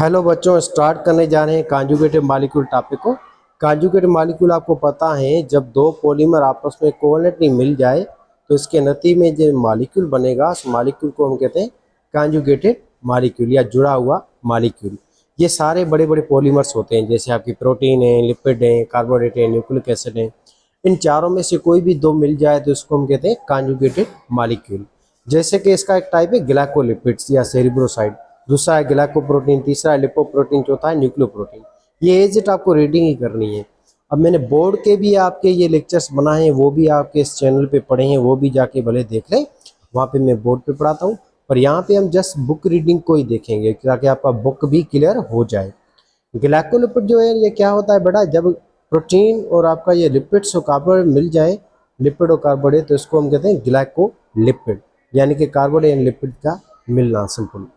Hello बच्चों, start करने जा रहे हैं कॉन्जुगेटिव मॉलिक्यूल टॉपिक को। कॉन्जुगेटिव मॉलिक्यूल आपको पता है, जब दो पॉलीमर आपस में कोवैलेंटली मिल जाए तो इसके नतीजे में जो मॉलिक्यूल बनेगा उस मॉलिक्यूल को हम कहते हैं कॉन्जुगेटेड मॉलिक्यूल या जुड़ा हुआ मॉलिक्यूल। ये सारे बड़े बड़े पॉलीमर्स होते हैं, जैसे आपकी प्रोटीन है, लिपिड है, कार्बोहाइड्रेट है, न्यूक्लिक एसिड है। इन चारों में से कोई भी दो मिल जाए तो इसको हम कहते हैं कॉन्जुगेटेड मॉलिक्यूल। जैसे कि इसका एक टाइप है ग्लाइकोलिपिड्स या सेरिब्रोसाइड, दूसरा है ग्लाइकोप्रोटीन, तीसरा है लिपोप्रोटीन, चौथा है न्यूक्लियोप्रोटीन। ये एज इट आपको रीडिंग ही करनी है। अब मैंने बोर्ड के भी आपके ये लेक्चर्स बनाए हैं, वो भी आपके इस चैनल पे पढ़े हैं, वो भी जाके भले देख लें, वहाँ पे मैं बोर्ड पे पढ़ाता हूँ। पर यहाँ पे हम जस्ट बुक रीडिंग को ही देखेंगे ताकि आपका बुक भी क्लियर हो जाए। ग्लाइकोलिपिड जो है ये क्या होता है बेटा, जब प्रोटीन और आपका ये लिपिड्स और कार्बोहाइड्रेट मिल जाए, लिपिड और कार्बोहाइड्रेट, तो इसको हम कहते हैं ग्लाइकोलिपिड, यानी कि कार्बोहाइड्रेट एंड लिपिड का मिलना, सिंपल।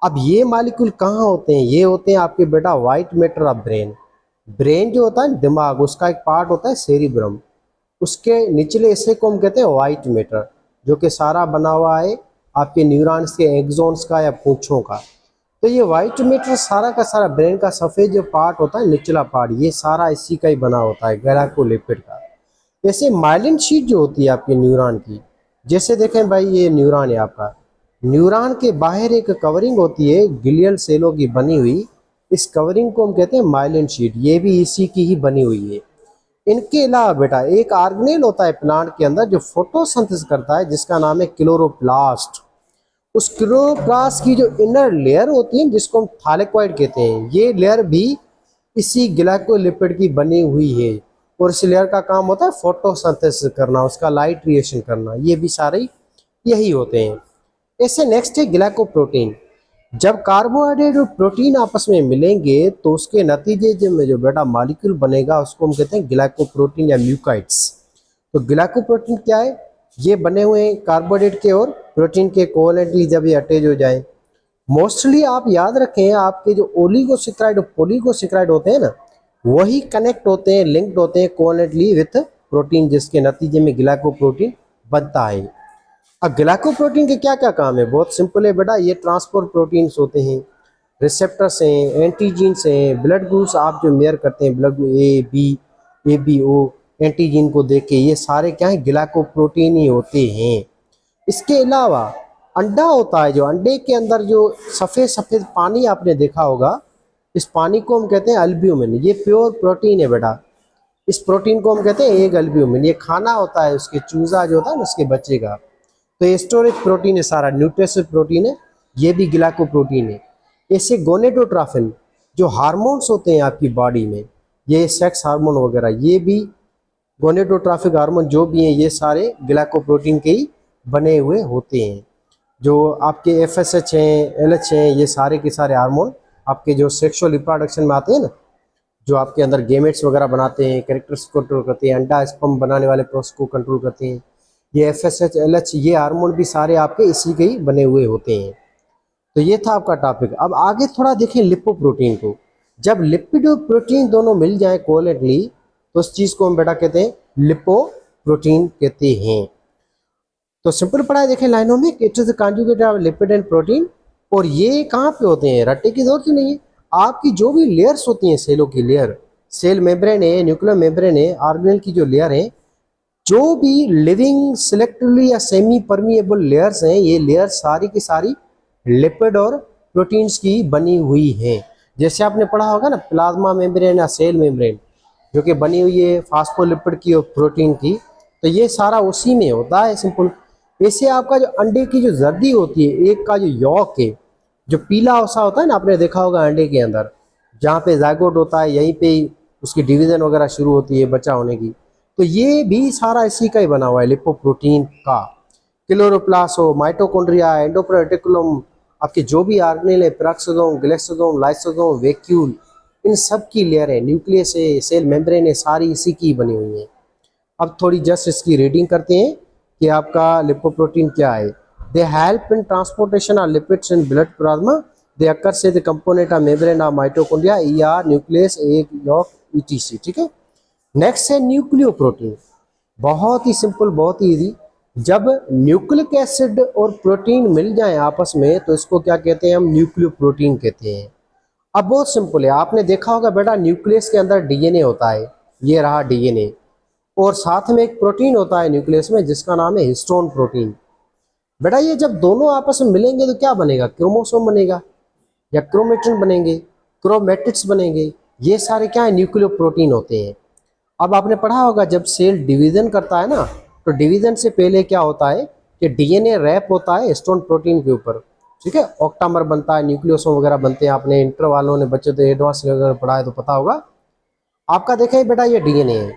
अब ये मॉलिक्यूल कहाँ होते हैं? ये होते हैं आपके बेटा white matter of brain. Brain जो होता है दिमाग, उसका एक पार्ट होता है सेरिब्रम, उसके निचले हिस्से को हम कहते हैं वाइट मैटर, जो कि सारा बना हुआ है आपके न्यूरॉन्स के एक्सॉन्स का या पूंछों का। तो ये वाइट मैटर सारा का सारा ब्रेन का सफ़ेद जो पार्ट होता है, निचला पार्ट, ये सारा इसी का ही बना होता है, ग्लाइकोलिपिड का। जैसे माइलिन शीट जो होती है आपके न्यूरॉन की, जैसे देखें भाई ये न्यूरॉन है आपका, न्यूरॉन के बाहर एक कवरिंग होती है ग्लियल सेलों की बनी हुई, इस कवरिंग को हम कहते हैं माइलिन शीट, ये भी इसी की ही बनी हुई है। इनके अलावा बेटा एक ऑर्गेनेल होता है प्लांट के अंदर जो फोटोसिंथेसिस करता है, जिसका नाम है क्लोरोप्लास्ट। उस क्लोरोप्लास्ट की जो इनर लेयर होती है, जिसको हम थालेक्वाइड कहते हैं, ये लेयर भी इसी ग्लाइकोलिपिड की बनी हुई है, और इस लेयर का काम होता है फोटोसिंथेसिस करना, उसका लाइट रिएक्शन करना, ये भी सारे यही होते हैं। ऐसे नेक्स्ट है ग्लाइकोप्रोटीन। जब कार्बोहाइड्रेट और प्रोटीन आपस में मिलेंगे तो उसके नतीजे में जो बेटा मॉलिक्यूल बनेगा उसको हम कहते हैं ग्लाइकोप्रोटीन या म्यूकाइड्स। तो ग्लाइकोप्रोटीन क्या है? ये बने हुए हैं कार्बोहाइड्रेट के और प्रोटीन के कोवैलेंटली जब ये अटैच हो जाए। मोस्टली आप याद रखें, आपके जो ओलिगोसेक्राइड और पॉलीगोसेक्राइड होते हैं ना, वही कनेक्ट होते हैं, लिंक्ड होते हैं कोवैलेंटली विथ प्रोटीन, जिसके नतीजे में ग्लाइकोप्रोटीन बनता है। अब ग्लाइकोप्रोटीन के क्या क्या काम है? बहुत सिंपल है बेटा, ये ट्रांसपोर्ट प्रोटीन्स होते हैं, रिसेप्टर्स हैं, एंटीजीन्स हैं, ब्लड ग्रुप्स आप जो मेयर करते हैं, ब्लड ए बी ओ, एंटीजीन को देख के, ये सारे क्या हैं? ग्लाइकोप्रोटीन ही होते हैं। इसके अलावा अंडा होता है, जो अंडे के अंदर जो सफ़ेद सफ़ेद पानी आपने देखा होगा, इस पानी को हम कहते हैं अल्ब्यूमिन, ये प्योर प्रोटीन है बेटा। इस प्रोटीन को हम कहते हैं एग अल्ब्यूमिन। ये खाना होता है उसके चूजा जो होता है ना, उसके बच्चे का। तो ये स्टोरेज प्रोटीन है, सारा न्यूट्रिशियस प्रोटीन है, ये भी ग्लाइकोप्रोटीन है। ऐसे गोनेडोट्रोफिन जो हार्मोन्स होते हैं आपकी बॉडी में, ये सेक्स हार्मोन वगैरह, ये भी गोनेडोट्रोफिक हार्मोन जो भी हैं, ये सारे ग्लाइकोप्रोटीन के ही बने हुए होते हैं। जो आपके FSH हैं, LH हैं, ये सारे के सारे हार्मोन आपके जो सेक्सुअल रिप्रोडक्शन में आते हैं ना, जो आपके अंदर गेमेट्स वगैरह बनाते हैं, कैरेक्टर्स को कंट्रोल करते हैं, अंडा स्पर्म बनाने वाले प्रोसेस को कंट्रोल करते हैं, ये FSH LH, ये हार्मोन भी सारे आपके इसी के ही बने हुए होते हैं। तो ये था आपका टॉपिक। अब आगे थोड़ा देखें लिपोप्रोटीन को। जब लिपिड और प्रोटीन दोनों मिल जाए कोवैलेंटली, तो उस चीज़ को हम बेटा कहते हैं लिपोप्रोटीन कहते हैं। तो सिंपल पढ़ा है, देखें लाइनों में, it is conjugate of lipid and protein. और ये कहाँ पे होते हैं? रट्टे की जरूरत ही नहीं है। आपकी जो भी लेयर्स होती हैं, सेलों की लेयर, सेल मेम्ब्रेन है, न्यूक्लियर मेम्ब्रेन है, ऑर्गेनेल की जो लेयर है, जो भी लिविंग सिलेक्टिवली या सेमी परमिएबल लेयर्स हैं, ये लेयर सारी की सारी लिपिड और प्रोटीन्स की बनी हुई हैं। जैसे आपने पढ़ा होगा ना, प्लाज्मा मेम्ब्रेन या सेल मेम्ब्रेन, जो कि बनी हुई है फास्फोलिपिड की और प्रोटीन की, तो ये सारा उसी में होता है, सिंपल। ऐसे आपका जो अंडे की जो जर्दी होती है, एक का जो यॉक है, जो पीला ओसा होता है ना, आपने देखा होगा अंडे के अंदर, जहाँ पे जायगोट होता है, यहीं पे उसकी डिवीजन वगैरह शुरू होती है बच्चा होने की, तो ये भी सारा इसी का ही बना हुआ है, लिपोप्रोटीन का। क्लोरोप्लास्ट हो, माइटोकॉन्ड्रिया, एंडोप्रेटिकुलम, आपके जो भी ऑर्गेनेल है, पेरोक्सोसोम, ग्लाइसोसोम, लाइसोसोम, वैक्यूल, इन सब की लेयर है, न्यूक्लियस है, सेल मेम्ब्रेन है, सारी इसी की बनी हुई है। अब थोड़ी जस्ट इसकी रीडिंग करते हैं कि आपका लिपोप्रोटीन क्या है। They help in transportation of lipids in blood plasma, they occurs as the component of membrane of mitochondria, ER, nucleus, egg yolk, ETC, ठीक है। नेक्स्ट है न्यूक्लियोप्रोटीन। बहुत ही सिंपल, बहुत ही इजी। जब न्यूक्लिक एसिड और प्रोटीन मिल जाए आपस में, तो इसको क्या कहते हैं? हम न्यूक्लियोप्रोटीन कहते हैं। अब बहुत सिंपल है, आपने देखा होगा बेटा न्यूक्लियस के अंदर डीएनए होता है, ये रहा डीएनए, और साथ में एक प्रोटीन होता है न्यूक्लियस में जिसका नाम है हिस्टोन प्रोटीन। बेटा ये जब दोनों आपस में मिलेंगे तो क्या बनेगा, क्रोमोसोम बनेगा या क्रोमेटिन बनेंगे, क्रोमेटिड्स बनेंगे, ये सारे क्या है, न्यूक्लियो प्रोटीन होते हैं। अब आपने पढ़ा होगा जब सेल डिवीजन करता है ना, तो डिवीजन से पहले क्या होता है कि डीएनए रैप होता है हिस्टोन प्रोटीन के ऊपर, ठीक है, ऑक्टामर बनता है, न्यूक्लियोसोम वगैरह बनते हैं। आपने इंटर वालों ने बच्चे तो एडवांस वगैरह पढ़ा है तो पता होगा आपका। देखें बेटा ये डीएनए है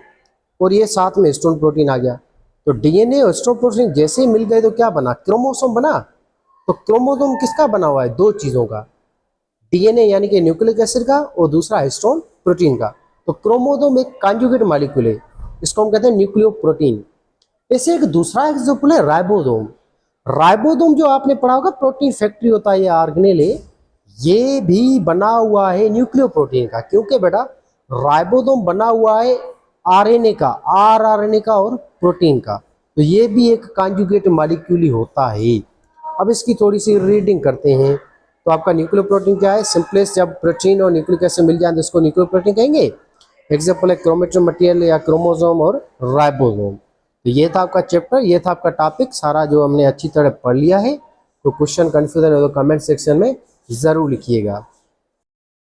और ये साथ में हिस्टोन प्रोटीन आ गया, तो डीएनए और हिस्टोन प्रोटीन जैसे ही मिल गए तो क्या बना, क्रोमोसोम बना। तो क्रोमोसोम किसका बना हुआ है, दो चीज़ों का, डीएनए यानी कि न्यूक्लिक एसिड का और दूसरा हिस्टोन प्रोटीन का। तो क्रोमोसोम एक कॉन्जुगेट मॉलिक्यूल है, इसको हम कहते हैं न्यूक्लियो प्रोटीन। ऐसे एक दूसरा एग्जाम्पल है राइबोसोम। राइबोसोम जो आपने पढ़ा होगा प्रोटीन फैक्ट्री होता है, ये ऑर्गेनेल है, ये भी बना हुआ है न्यूक्लियो प्रोटीन का, क्योंकि बेटा राइबोसोम बना हुआ है आरएनए का, आरआरएनए का और प्रोटीन का, तो ये भी एक कॉन्जुगेट मॉलिक्यूल ही होता है। अब इसकी थोड़ी सी रीडिंग करते हैं। तो आपका न्यूक्लियो प्रोटीन क्या है, सिंपलेस्ट जब प्रोटीन और न्यूक्लिक एसिड मिल जाए तो इसको न्यूक्लियो प्रोटीन कहेंगे। एग्जाम्पल है क्रोमेटिन मटेरियल या क्रोमोसोम और राइबोसोम। तो ये था आपका चैप्टर, ये था आपका टॉपिक सारा जो हमने अच्छी तरह पढ़ लिया है। तो क्वेश्चन कन्फ्यूजन हो तो कमेंट सेक्शन में ज़रूर लिखिएगा।